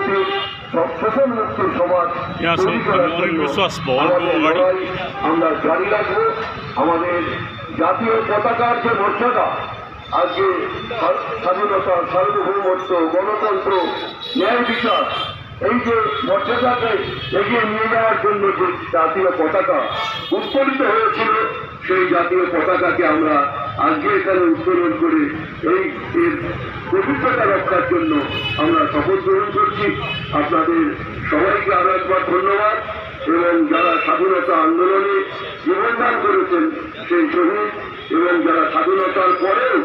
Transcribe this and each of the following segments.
মুক্তির শোষণ মুক্তির সমাজ তৈরি করার জন্য আমাদের লড়াই আমরা জারি রাখবো। আমাদের জাতীয় পতাকার যে মর্যাদা, আজকে স্বাধীনতা, সার্বভৌমত্ব, গণতন্ত্র, ন্যায় বিচার, এই যে মর্যাদাকে এগিয়ে নিয়ে যাওয়ার জন্য যে জাতীয় পতাকা উত্তোলিত হয়েছিল, সেই জাতীয় পতাকাকে আমরা আজকে এখানে উত্তোলন করে এই এর পবিত্রতা রক্ষার জন্য আমরা শপথ গ্রহণ করছি। আপনাদের সবাইকে আরো একবার ধন্যবাদ। এবং যারা স্বাধীনতা আন্দোলনে জীবনদান করেছেন সেই শহীদ, এবং যারা স্বাধীনতার পরেও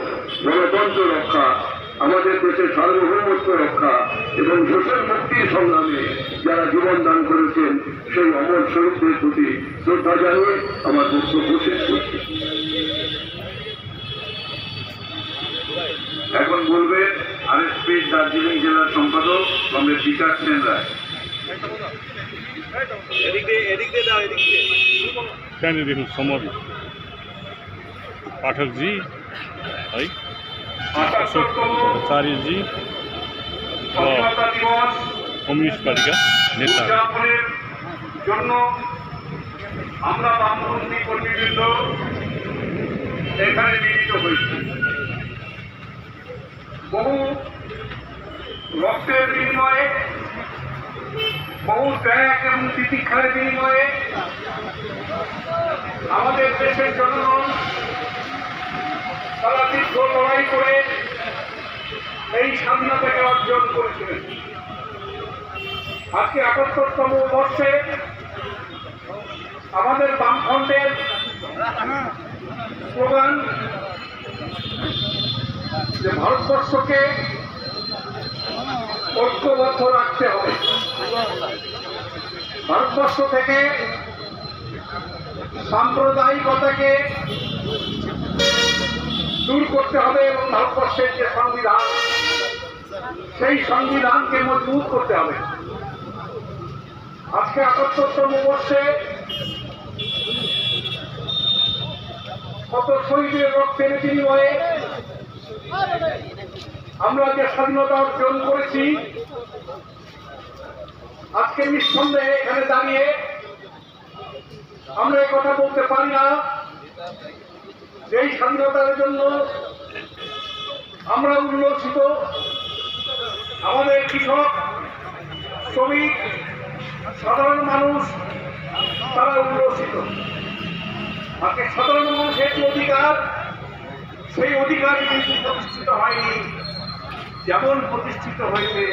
গণতন্ত্র রক্ষা, আমাদের দেশের সার্বভৌমত্ব রক্ষা এবং শোষণ মুক্তির সংগ্রামে যারা জীবন দান করেছেন, সেই অমর শহীদদের প্রতি শ্রদ্ধা জানিয়ে আমার বক্তব্য শেষ করছি। এখন বলবেন আরএসপি দার্জিলিং জেলার সম্পাদক কমরেড বিকাশ সেন রায়। देखो समर पाठक जी है, अशोक आचार्य जी कम्युनिस्ट पार्टी का नेता জন্য আমরা বামপন্থী কর্মীবৃন্দ এখানে মিলিত হয়েছি। বহু রক্তের বিনিময়ে, বহু ত্যাগ এবং তিতিক্ষার বিনিময়ে আমাদের দেশের জনগণ তারা দীর্ঘ লড়াই করে এই স্বাধীনতাকে অর্জন করেছিলেন। আজকে ৭৮তম বর্ষে আমাদের বামফ্রন্টের স্লোগান যে ভারতবর্ষকে ঐক্যবদ্ধ রাখতে হবে, ভারতবর্ষ থেকে সাম্প্রদায়িকতাকে দূর করতে হবে এবং ভারতবর্ষের যে সংবিধান, সেই সংবিধানকে মজবুত করতে হবে। আজকে ৭৮তম বর্ষে কত শহীদের রক্তের বিনিময়ে আমরা যে স্বাধীনতা অর্জন করেছি, আজকে নিঃসন্দেহে এখানে দাঁড়িয়ে আমরা এই কথা বলতে পারি না যে এই স্বাধীনতার জন্য আমরা উল্লসিত, আমাদের কৃষক, শ্রমিক, সাধারণ মানুষ তারা উল্লসিত। আজকে সাধারণ মানুষের যে অধিকার, সেই অধিকার কিন্তু প্রতিষ্ঠিত হয়নি, যেমন প্রতিষ্ঠিত হয়েছে